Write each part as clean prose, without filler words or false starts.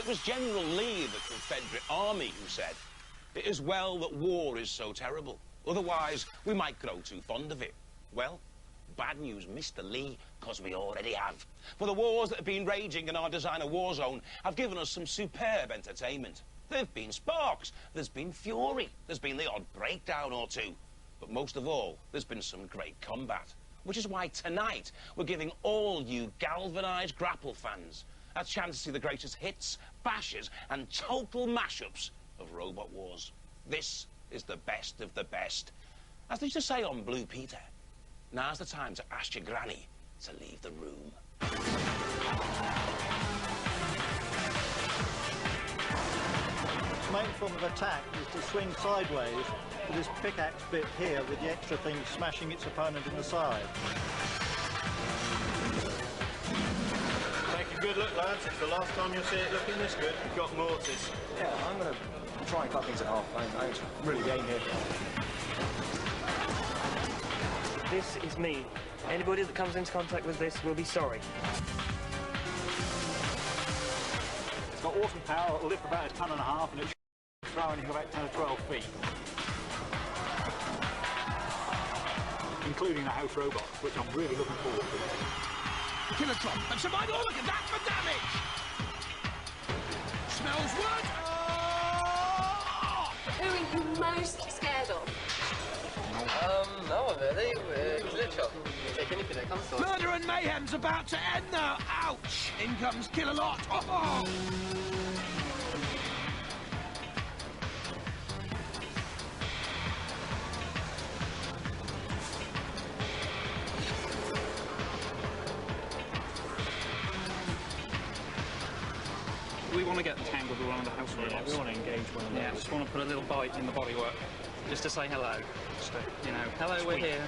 It was General Lee of the Confederate Army who said, "It is well that war is so terrible. Otherwise, we might grow too fond of it." Well, bad news, Mr. Lee, because we already have. For the wars that have been raging in our designer war zone have given us some superb entertainment. There have been sparks, there's been fury, there's been the odd breakdown or two. But most of all, there's been some great combat. Which is why tonight we're giving all you galvanised grapple fans a chance to see the greatest hits, bashes and total mashups of Robot Wars. This is the best of the best. As they used to say on Blue Peter, now's the time to ask your granny to leave the room. Its main form of attack is to swing sideways with this pickaxe bit here with the extra thing smashing its opponent in the side. Take a good look, lads. It's the last time you'll see it looking this good. We've got mortars. Yeah, I'm going to try and cut things in half. I ain't really the aim here. This is me. Anybody that comes into contact with this will be sorry. It's got awesome power. It'll lift about a ton and a half, and it's throwing anything about 10 or 12 feet. Including the house robot, which I'm really looking forward to. Kilotron and survival. Look at that for damage. Smells wood. Who are you most scared of? No one really. Literally, take anything that comes to us. Murder and mayhem's about to end now. Ouch! In comes Kill-A-Lot. Oh. We want to get tangled around the house robots. Yeah, we want to engage one of those. Yeah, we just want to put a little bite in the bodywork, just to say hello. Just to, you know, hello, we're here.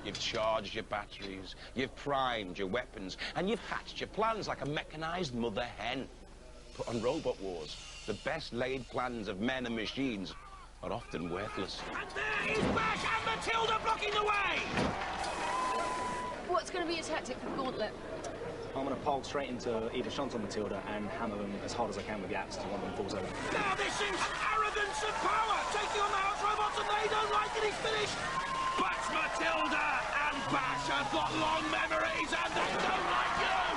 You've charged your batteries, you've primed your weapons, and you've hatched your plans like a mechanised mother hen. But on Robot Wars, the best laid plans of men and machines are often worthless. And there is Bash and Matilda blocking the way! What's going to be your tactic for the gauntlet? I'm going to pole straight into either Shunt or Matilda and hammer them as hard as I can with the axe till one of them falls over. Now this is arrogance of power! Taking on the house robots and they don't like it, he's finished! But Matilda and Bash have got long memories and they don't like you!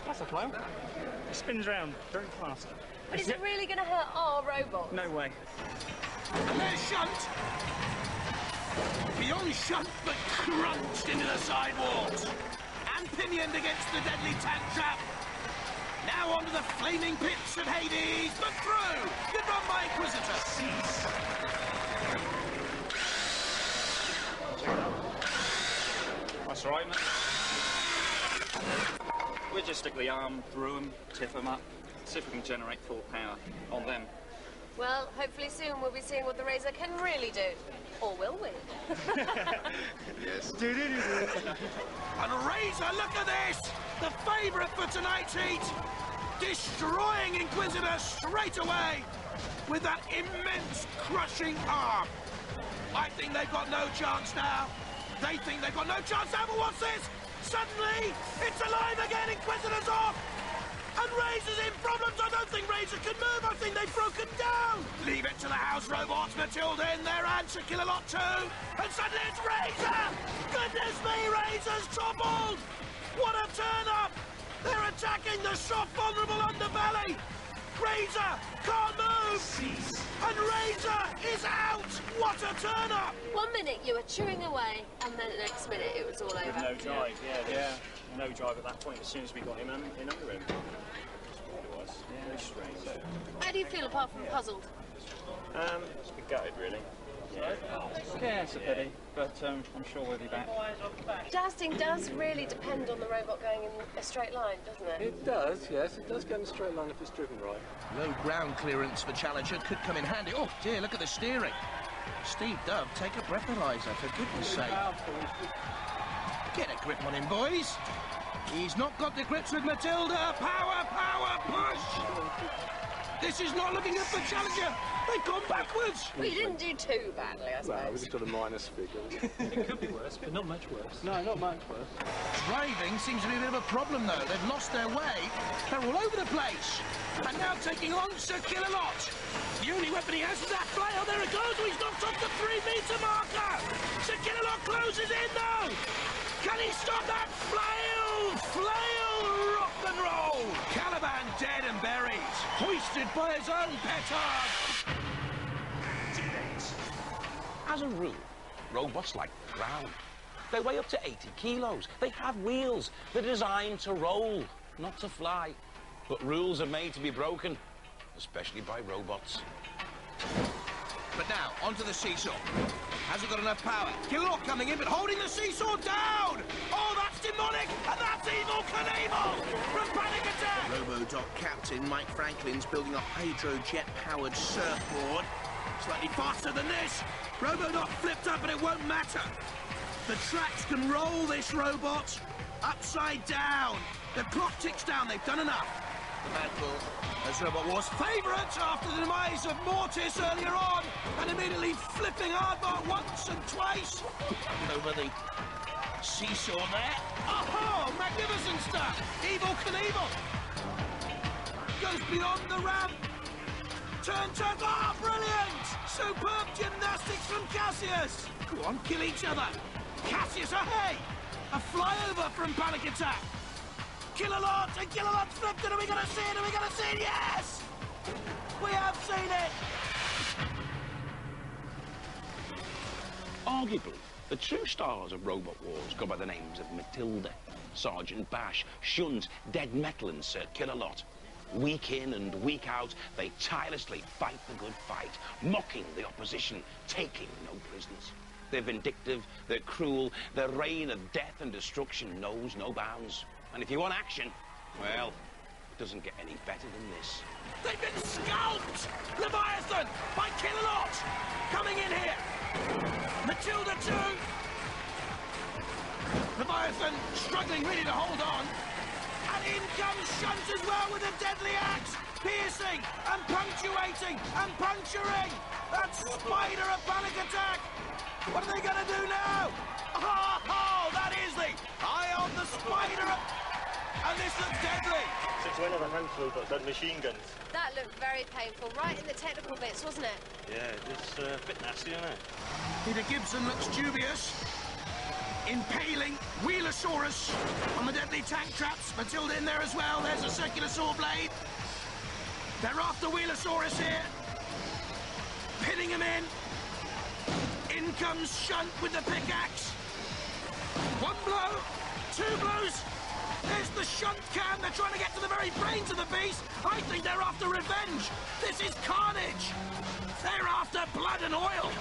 That's a flow. It spins round very fast. But is it really going to hurt our robot? No way. And there's Shunt! Beyond Shunt, but crunched into the sidewalls! And pinioned against the deadly tank trap! Now onto the flaming pits of Hades, but through! Good run by Inquisitor! Cease! That's right, mate. We'll just stick the arm through them, tip them up, see if we can generate full power on them. Well, hopefully soon we'll be seeing what the Razor can really do. Or will we? Yes. And Razor, look at this! The favourite for tonight's heat! Destroying Inquisitor straight away with that immense crushing arm. I think they've got no chance now. They think they've got no chance now, but what's this? Suddenly, it's alive again, Inquisitor's off! And Razor's in problems. I don't think Razor can move. I think they've broken down. Leave it to the house robots. Matilda in there and to Kill-A-Lot too. And suddenly it's Razor. Goodness me, Razor's toppled. What a turn-up. They're attacking the soft, vulnerable underbelly. Razor can't move. Cease. And Razor is out. What a turn-up. 1 minute you were chewing away, and then the next minute it was all over. No drive, yeah. No drive at that point as soon as we got him in under him. It was, yeah, very strange. How do you feel apart from puzzled? Just a bit gutted, really. Yeah, it's a pity, but I'm sure we'll be back. Jousting does really depend on the robot going in a straight line, doesn't it? It does, yes. It does go in a straight line if it's driven right. Low ground clearance for Challenger could come in handy. Oh dear, look at the steering. Steve Dove, take a breathalyzer, for goodness sake. Get a grip on him, boys. He's not got the grips with Matilda. Power, power, push. This is not looking good for Challenger. They've gone backwards. Well, you didn't do too badly, I suppose. Well, we just got a minus figure. It could be worse, but not much worse. No, not much worse. Driving seems to be a bit of a problem, though. They've lost their way. They're all over the place. And now taking on Sir Kill-a-Lot. The only weapon he has is that flail. There it goes. He's knocked off the 3-metre marker. Sir Kill-a-Lot closes in, though. Can he stop that flail? Flail rock and roll. Caliban dead and buried. Hoisted by his own petard. As a rule, robots like the ground. They weigh up to 80 kilos. They have wheels. They're designed to roll, not to fly. But rules are made to be broken, especially by robots. But now, onto the seesaw. Hasn't got enough power. Kill-a-Lot coming in, but holding the seesaw down! Oh, that's demonic! And that's Evil Knievel from Panic Attack! Robo-Doc captain Mike Franklin's building a hydrojet-powered surfboard. Slightly faster than this. Robo-Doc flipped up, but it won't matter. The tracks can roll this robot upside down. The clock ticks down. They've done enough. The battle as Robot Wars Favourite after the demise of Mortis earlier on, and immediately flipping Aardvark once and twice. over the seesaw there. Oh, magnificent stuff! Evil Knievel goes beyond the ramp. Turn, oh, brilliant! Superb gymnastics from Cassius. Go on, kill each other. Cassius, hey! A flyover from Panic Attack. Kill-a-Lot, and Kill-a-Lot's flipped it. Are we going to see it? Are we going to see it? Yes! We have seen it. Arguably, the true stars of Robot Wars go by the names of Matilda, Sergeant Bash, Shunt, Dead Metal and Sir Kill-a-Lot. Week in and week out, they tirelessly fight the good fight, mocking the opposition, taking no prisoners. They're vindictive, they're cruel, their reign of death and destruction knows no bounds. And if you want action, well, it doesn't get any better than this. They've been scalped! Leviathan by Kill-a-Lot! Coming in here! Matilda too! Leviathan struggling really to hold on. And in comes Shunt as well with a deadly axe! Piercing and punctuating and puncturing! That spider of Panic Attack! What are they going to do now? Oh, that is the eye on the spider! And this looks deadly! Since when have a handful got done machine guns? That looked very painful, right in the technical bits, wasn't it? Yeah, it's a bit nasty, isn't it? Peter Gibson looks dubious. Impaling Wheelosaurus on the deadly tank traps. Matilda in there as well. There's a circular saw blade. They're after Wheelosaurus here. Pinning him in. In comes Shunt with the pickaxe. One blow, two blows. There's the Shunt can. They're trying to get to the very brains of the beast. I think they're after revenge. This is carnage. They're after blood and oil.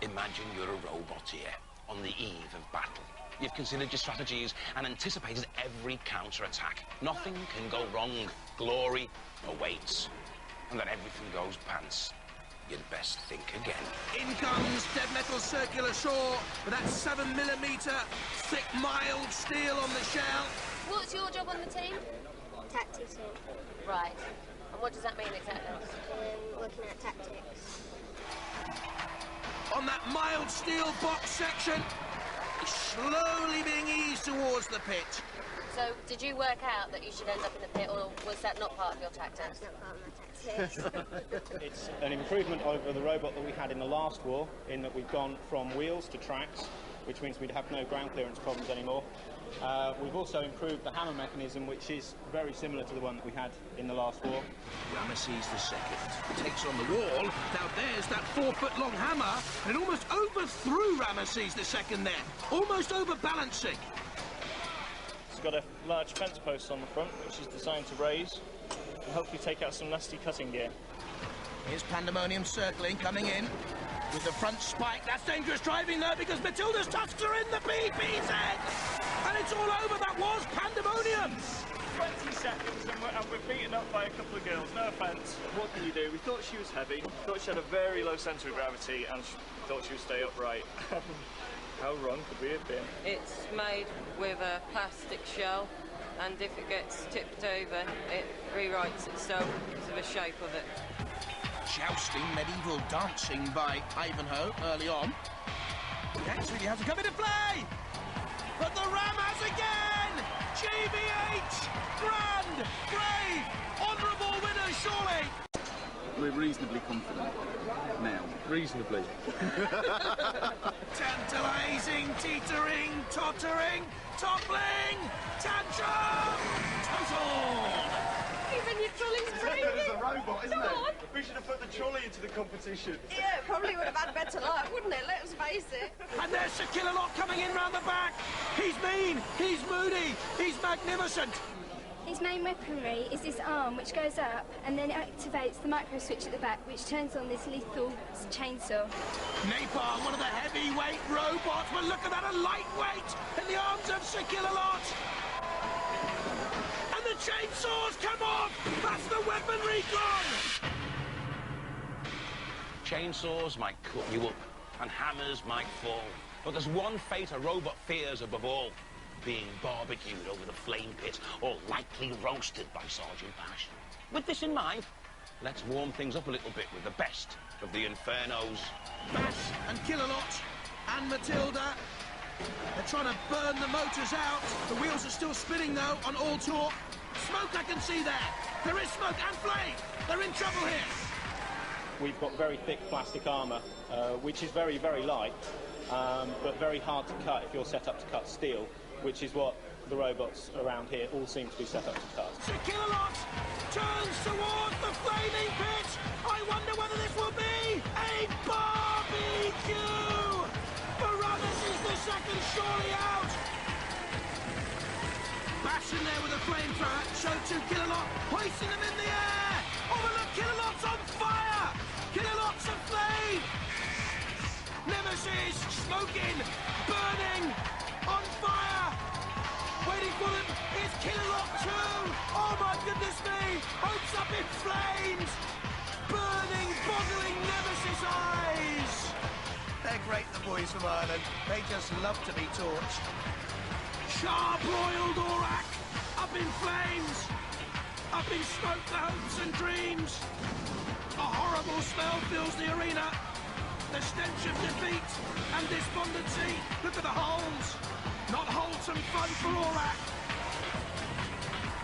Imagine you're a robot here, on the eve of battle. You've considered your strategies and anticipated every counter-attack. Nothing can go wrong. Glory awaits. And then everything goes pants. You'd best think again. In comes Dead Metal Circular Saw with that 7mm thick, mild steel on the shell. What's your job on the team? Tactics. Right. And what does that mean exactly? Looking at tactics. On that mild steel box section, slowly being eased towards the pit. So, did you work out that you should end up in the pit, or was that not part of your tactics? That's not part of my tactics. It's an improvement over the robot that we had in the last war, in that we've gone from wheels to tracks, which means we'd have no ground clearance problems anymore. We've also improved the hammer mechanism, which is very similar to the one that we had in the last war. Ramesses II takes on the wall. Now there's that 4-foot-long hammer, and it almost overthrew Ramesses II there, almost overbalancing. It's got a large fence post on the front, which is designed to raise and hopefully take out some nasty cutting gear. Here's Pandemonium circling, coming in with the front spike. That's dangerous driving there because Matilda's tusks are in the BB's head. And it's all over. That was Pandemonium. 20 seconds and we're beaten up by a couple of girls, no offence. What can you do? We thought she was heavy, thought she had a very low centre of gravity and thought she would stay upright. How wrong could we have been? It's made with a plastic shell, and if it gets tipped over, it rewrites itself because of the shape of it. Jousting medieval dancing by Ivanhoe early on. He actually has to come into play! But the Ram has again! GBH! Grand! Brave! Honourable winner, surely! We're reasonably confident now. Reasonably. Tantalising, teetering, tottering, toppling, tantrum! Total! Even your trolley's breaking. There's a robot, isn't Come it? on. We should have put the trolley into the competition. Yeah, it probably would have had better luck, wouldn't it? Let's face it. And there's Sir Killalot coming in round the back. He's mean, he's moody, he's magnificent. His main weaponry is this arm, which goes up and then activates the micro switch at the back, which turns on this lethal chainsaw. Napalm, one of the heavyweight robots, but look at that, a lightweight in the arms of Sir Killalot. And the chainsaws come off. That's the weaponry gone. Chainsaws might cut you up, and hammers might fall. But there's one fate a robot fears above all: being barbecued over the flame pit or lightly roasted by Sergeant Bash. With this in mind, let's warm things up a little bit with the best of the Infernos. Bash and Killalot and Matilda. They're trying to burn the motors out. The wheels are still spinning, though, on all torque. Smoke I can see there. There is smoke and flame. They're in trouble here. We've got very thick plastic armour, which is very, very light, but very hard to cut if you're set up to cut steel, which is what the robots around here all seem to be set up to cut. Sir Killalot turns towards the flaming pit. I wonder whether this will be a barbecue. Barabbas is the second, surely out. Bash in there with a flamethrower. Show to Killalot, hoisting them in the air. Oh, but look, Killalot's on fire. Killalot's aflame. Nemesis smoking, burning, on fire. Waiting for them is Killalot too. Oh my goodness me! Hopes up in flames. Burning, boggling Nemesis eyes. They're great, the boys from Ireland. They just love to be torched. Char-broiled Aurak, up in flames, up in smoke, the hopes and dreams. A horrible smell fills the arena. The stench of defeat and despondency. Look at the holes. Not wholesome fun for Aurak.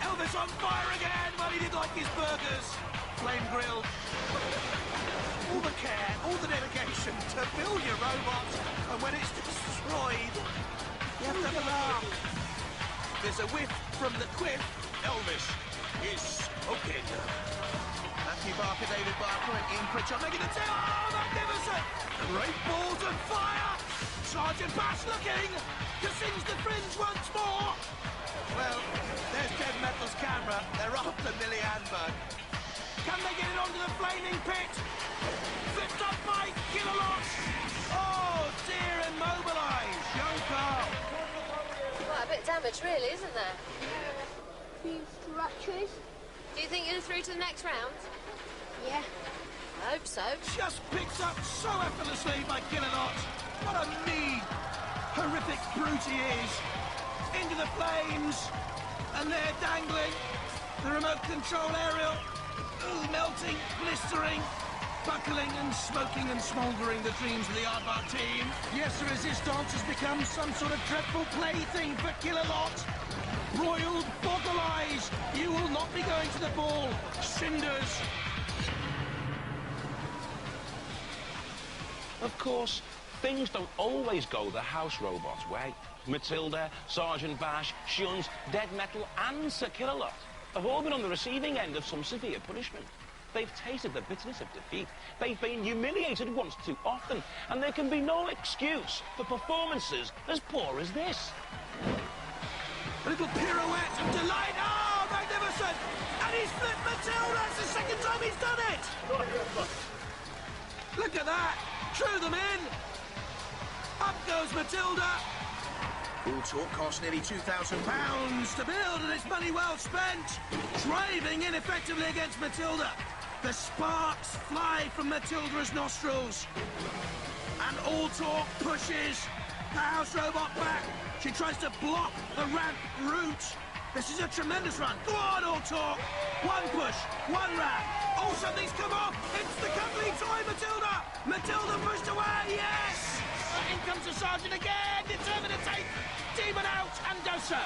Elvis on fire again. Well, he did like his burgers. Flame grilled. All the care, all the dedication to build your robot, and when it's destroyed, you have to have a laugh. There's a whiff from the quiff. Elvis is smoking. Matthew Barker, David Barker, and Ian Pritchard making the tail. Oh, magnificent! Great balls of fire. Sergeant Bash looking to singe the fringe once more. Well, there's Dead Metal's camera. They're after Millie Anberg. Can they get it onto the flaming pit? Flipped up by Killalot. Oh dear, immobilised. Young Carl. Quite a bit of damage, really, isn't there? Few fractures. Do you think you're through to the next round? Yeah. I hope so. Just picks up so effortlessly by Killalot. What a mean, horrific brute he is. Into the flames, and they're dangling. The remote control aerial, ooh, melting, blistering, buckling and smoking and smouldering the dreams of the Aardvark team. Yes, the resistance has become some sort of dreadful plaything for Killalot. Broiled boggle eyes, you will not be going to the ball. Cinders. Of course, things don't always go the house robot's way. Matilda, Sergeant Bash, Shuns, Dead Metal and Sir Killalot have all been on the receiving end of some severe punishment. They've tasted the bitterness of defeat. They've been humiliated once too often, and there can be no excuse for performances as poor as this. A little pirouette of delight. Oh, magnificent! And he's flipped Matilda. It's the second time he's done it. Look at that. Drew them in. Up goes Matilda. All talk cost nearly £2,000 to build, and it's money well spent. Driving ineffectively against Matilda. The sparks fly from Matilda's nostrils. And all talk pushes the house robot back. She tries to block the ramp route. This is a tremendous run. Go on, all talk. One push, one ramp. Oh, something's come off. It's the complete toy, Matilda. Matilda pushed away, yes. In comes the sergeant again, determined to take Demon out, and does so.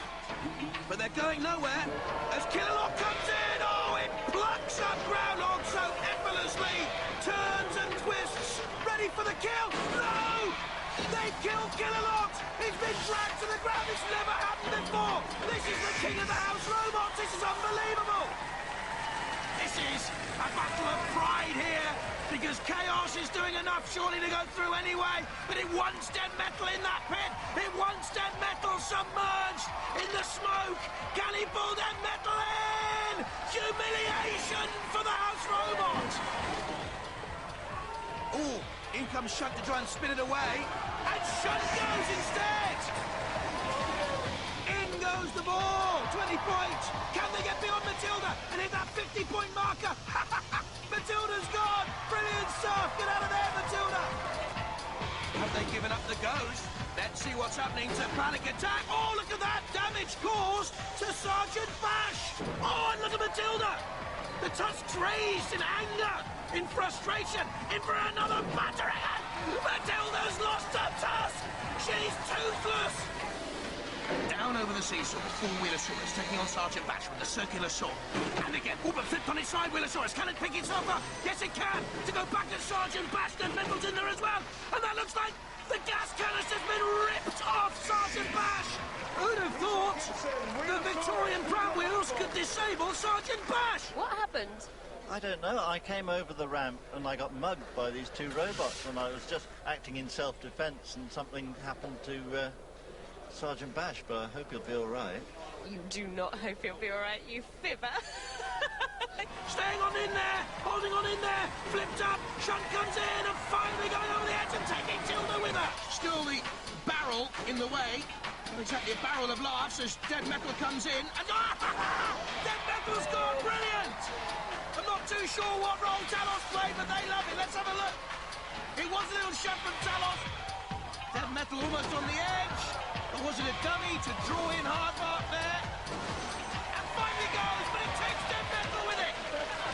But they're going nowhere as Killalot comes in. Oh, it plucks up Groundhog so effortlessly. Turns and twists, ready for the kill. No! They've killed Killalot. He's been dragged to the ground. It's never happened before. This is the king of the house robots. This is unbelievable. This is a battle of pride here, because Chaos is doing enough surely to go through anyway, but it wants Dead Metal in that pit. It wants Dead Metal submerged in the smoke. Can he pull Dead Metal in? Humiliation for the house robot. Oh, in comes Shunt to try and spin it away, and Shunt goes instead. In goes the ball. 20 points. Can they get beyond Matilda and hit that 50-point marker? Matilda's gone. Brilliant stuff. Get out of there, Matilda. Have they given up the ghost? Let's see what's happening to Panic Attack. Oh, look at that damage caused to Sergeant Bash. Oh, and look at Matilda. The tusks raised in anger, in frustration, in for another battering. Matilda's lost her tusk. She's toothless. Down over the seesaw, full Wheelosaurus taking on Sergeant Bash with the circular saw. And again, oh, but flipped on its side, Wheelosaurus. Can it pick itself up? Yes, it can. To go back at Sergeant Bash, then Metal's in there as well. And that looks like the gas canister's been ripped off Sergeant Bash. Who'd have thought the Victorian pram wheels could disable Sergeant Bash? What happened? I don't know. I came over the ramp and I got mugged by these two robots, and I was just acting in self-defense, and something happened to Sergeant Bash, but I hope he'll be all right. You do not hope he'll be all right, you fibber. Staying on in there, holding on in there, flipped up, Shunt comes in and finally going over the edge and taking Tilda with her. Still the barrel in the way, not exactly a barrel of laughs as Dead Metal comes in and Dead Metal's gone, brilliant! I'm not too sure what role Talos played, but they love it. Let's have a look. It was a little shove from Talos. Dead Metal almost on the edge. Or was it a dummy to draw in hard mark there? And finally goes, but it takes Dead Metal with it.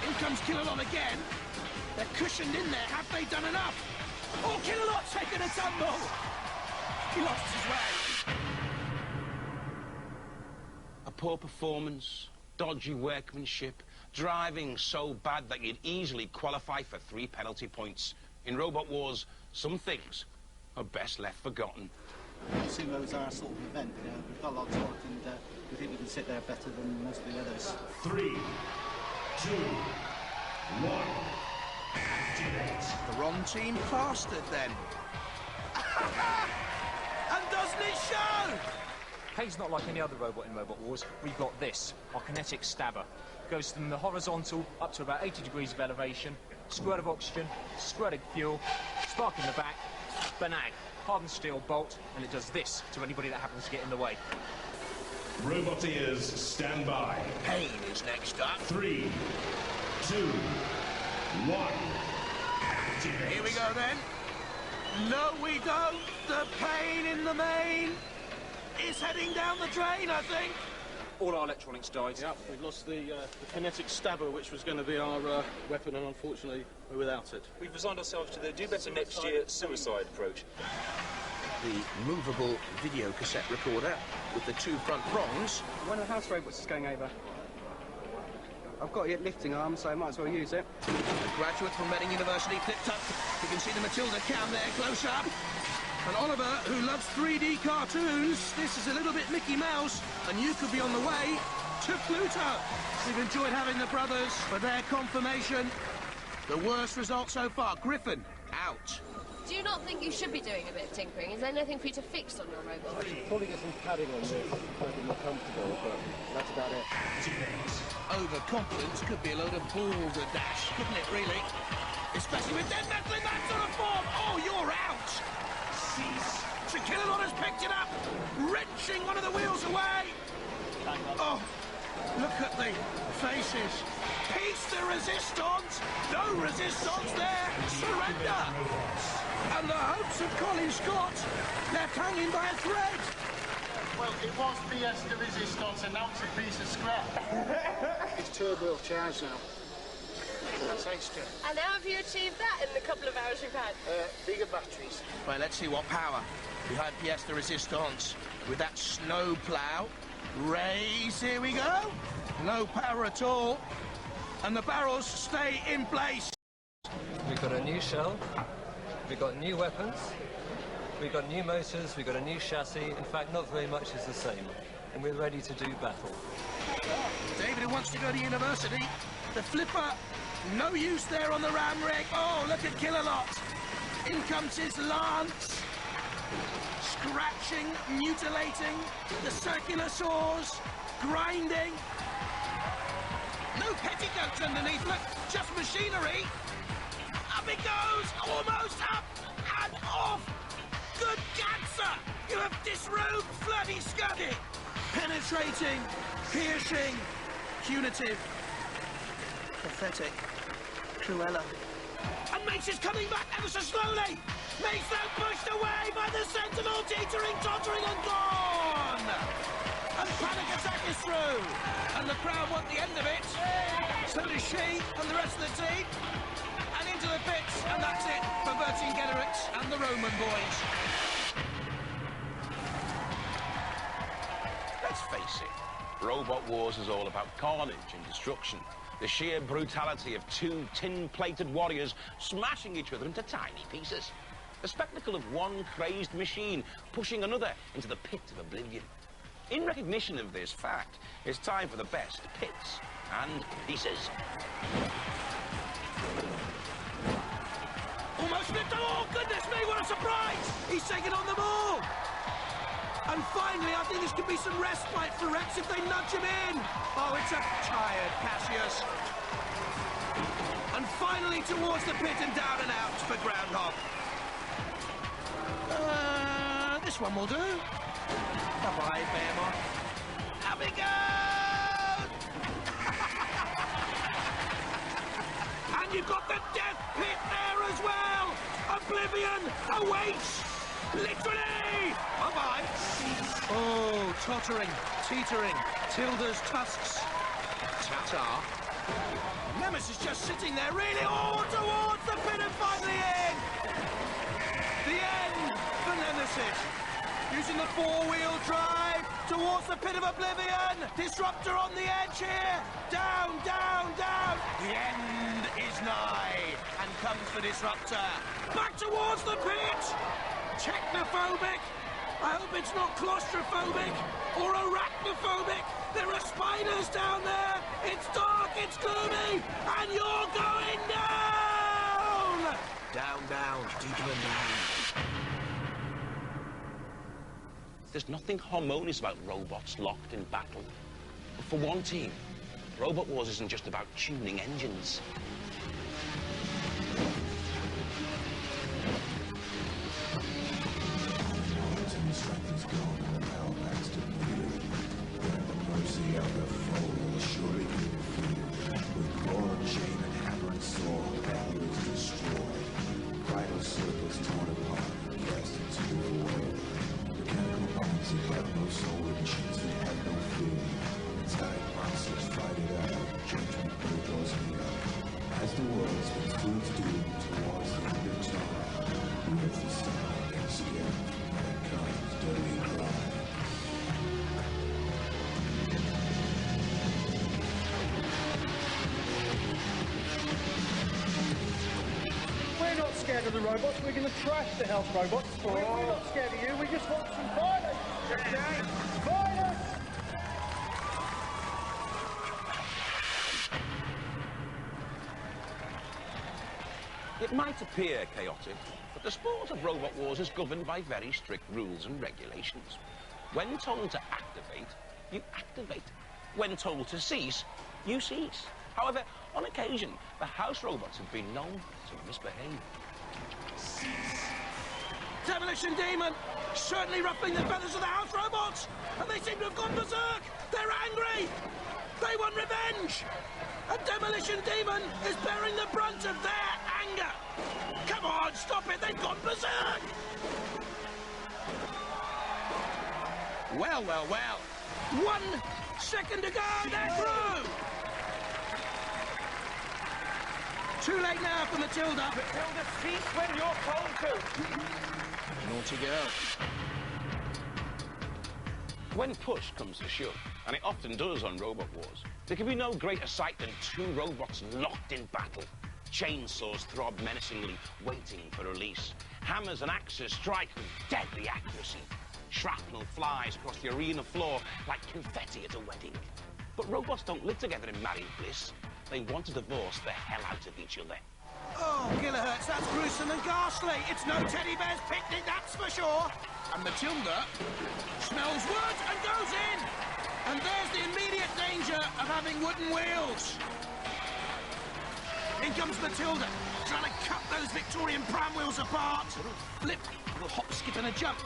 In comes Killalot again. They're cushioned in there. Have they done enough? Oh, Killalot's taken a tumble. He lost his way. A poor performance, dodgy workmanship, driving so bad that you'd easily qualify for 3 penalty points. In Robot Wars, some things are best left forgotten. Sumo's our sort of event. We've got a lot of talk, and we think we can sit there better than most of the others. 3, 2, 1. Activate. The wrong team plastered then. And doesn't it show? Kay's not like any other robot in Robot Wars. We've got this, our kinetic stabber. Goes from the horizontal up to about 80 degrees of elevation, squirt of oxygen, squirt of fuel, spark in the back, banag, hardened steel bolt, and it does this to anybody that happens to get in the way. Roboteers, stand by. Pain is next up. 3, 2, 1. Activate. Here we go then. No, we don't. The pain in the main is heading down the drain, I think. All our electronics died. Yep, we've lost the kinetic stabber, which was going to be our weapon, and unfortunately we're without it. We've resigned ourselves to the do better next year suicide approach. The movable video cassette recorder with the 2 front prongs. One of the house robots is going over. I've got a lifting arm, so I might as well use it. A graduate from Reading University flipped up. You can see the Matilda cam there close up. And Oliver, who loves 3D cartoons, this is a little bit Mickey Mouse, and you could be on the way to Pluto. We've enjoyed having the brothers for their confirmation. The worst result so far, Griffin, out. Do you not think you should be doing a bit of tinkering? Is there anything for you to fix on your robot? Probably get some padding on this, might be more comfortable, but that's about it. Overconfidence could be a load of balls a dash, couldn't it, really? Especially with Dead Metal in that sort of form. Oh, you're out. Cease. So Killalot has picked it up, wrenching one of the wheels away. Oh, look at the faces. Piece de resistance. No resistance there. Surrender. And the hopes of Colin Scott left hanging. hanging by a thread. Well, it was pièce de résistance, and now it's a piece of scrap. It's turbo charged now. That's extra. And how have you achieved that in the couple of hours you've had? Bigger batteries. Right, let's see what power we had pièce de résistance with that snow plough. Raise, here we go. No power at all. And the barrels stay in place. We've got a new shell, we've got new weapons, we've got new motors, we've got a new chassis. In fact, not very much is the same. And we're ready to do battle. David, who wants to go to university. The flipper, no use there on the ram rig. Oh, look at Kill-A-Lot. In comes his lance. Scratching, mutilating, the circular saws, grinding. No petticoats underneath, look, just machinery. Up it goes, almost up and off. Good cancer, you have disrobed Floody Scuddy. Penetrating, piercing, punitive, pathetic, Cruella. And Mace is coming back ever so slowly. Mace now pushed away by the Sentinel, teetering, tottering and gone. And Panic Attack is through. And the crowd want the end of it. So does she and the rest of the team. And into the pits. And that's it for Vercingetorix and the Roman boys. Let's face it, Robot Wars is all about carnage and destruction. The sheer brutality of two tin-plated warriors smashing each other into tiny pieces. The spectacle of one crazed machine pushing another into the pit of oblivion. In recognition of this fact, it's time for the best pits and pieces. Almost flipped. Oh, goodness me, what a surprise! He's taken on them all. And finally, I think this could be some respite for Rex if they nudge him in. Oh, it's a tired Cassius. And finally towards the pit and down and out for Groundhog. This one will do. Bye-bye, Bearmont. Up he goes! And you've got the death pit there as well! Oblivion awaits! Literally! Bye-bye. Oh, tottering, teetering, Tilda's tusks. Ta-ta. Nemesis just sitting there, really all towards the pit and finally in! The end for Nemesis. Using the four-wheel drive towards the pit of oblivion. Disruptor on the edge here. Down, down, down. The end is nigh. And comes the Disruptor. Back towards the pit. Technophobic. I hope it's not claustrophobic or arachnophobic. There are spiders down there. It's dark, it's gloomy, and you're going down. Down, down, deeper and down. There's nothing harmonious about robots locked in battle. But for one team, Robot Wars isn't just about tuning engines. We're not scared of the robots, we're going to trash the house robots. We're not scared of you, we just want some violence. Okay? Violence! It might appear chaotic, but the sport of Robot Wars is governed by very strict rules and regulations. When told to activate, you activate. When told to cease, you cease. However, on occasion, the house robots have been known to misbehave. Demolition Demon, certainly ruffling the feathers of the house robots, and they seem to have gone berserk. They're angry. They want revenge. And Demolition Demon is bearing the brunt of their anger. Come on, stop it. They've gone berserk. Well, well, well. 1 second to go, they're through! Too late now for Matilda. Matilda, cease when you're told to. Naughty girl. When push comes to shove, and it often does on Robot Wars, there can be no greater sight than two robots locked in battle. Chainsaws throb menacingly, waiting for release. Hammers and axes strike with deadly accuracy. Shrapnel flies across the arena floor like confetti at a wedding. But robots don't live together in married bliss. They want to divorce the hell out of each other. Oh, kilohertz, that's gruesome and ghastly. It's no teddy bear's picnic, that's for sure. And Matilda smells wood and goes in. And there's the immediate danger of having wooden wheels. In comes Matilda, trying to cut those Victorian pram wheels apart. Flip, a hop, skip and a jump.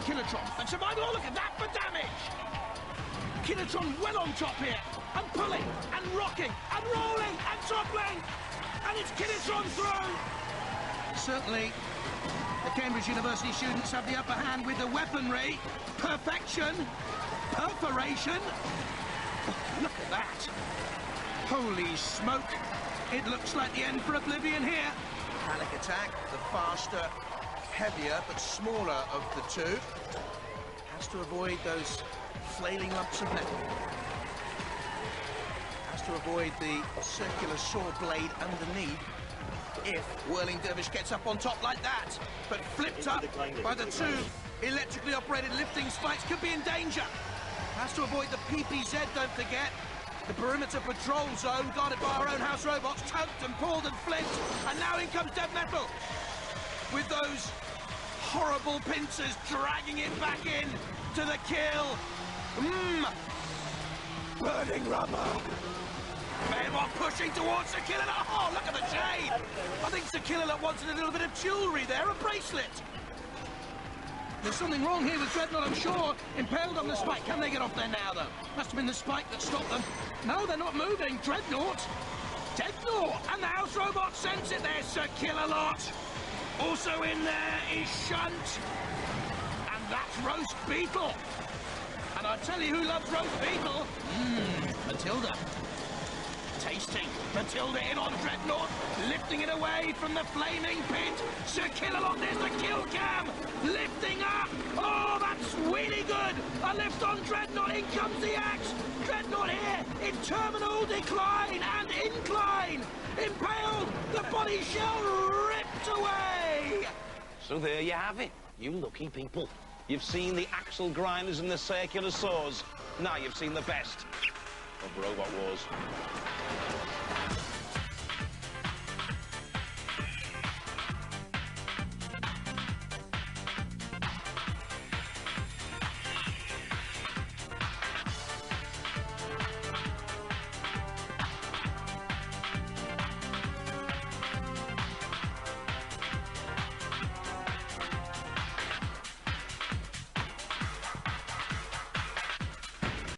Kilotron, and survival. Oh, look at that for damage. Kilotron well on top here, and pulling, and rocking, and rolling, and toppling. And it's Kilotron through. Certainly, the Cambridge University students have the upper hand with the weaponry. Perfection. Perforation. Oh, look at that. Holy smoke. It looks like the end for Oblivion here. Panic attack, the faster, heavier, but smaller of the two. Has to avoid those flailing lumps of metal. Has to avoid the circular saw blade underneath if Whirling Dervish gets up on top like that. But flipped up by the two electrically operated lifting spikes could be in danger. Has to avoid the PPZ, don't forget. The perimeter patrol zone guarded by our own house robots, tugged and pulled and flipped, and now in comes Dead Metal with those horrible pincers dragging it back in to the kill. Burning rubber. Behemoth pushing towards Sir Killalot. Oh, look at the shade. I think Sir Killalot wanted a little bit of jewellery there, a bracelet. There's something wrong here with Dreadnought, I'm sure. Impaled on the spike. Can they get off there now, though? Must have been the spike that stopped them. No, they're not moving. Dreadnought. Dreadnought. And the house robot sense it there, Sir Killalot. Also in there is Shunt. And that's Roast Beetle. And I tell you who loves Roast Beetle. Matilda. Tasting. Matilda in on Dreadnought, lifting it away from the flaming pit. Sir Killalot, there's the kill cam, lifting up. Oh, that's really good. A lift on Dreadnought, in comes the axe. Dreadnought here in terminal decline and incline. Impaled, the body shell ripped away. So there you have it, you lucky people. You've seen the axle grinders and the circular saws. Now you've seen the best of Robot Wars.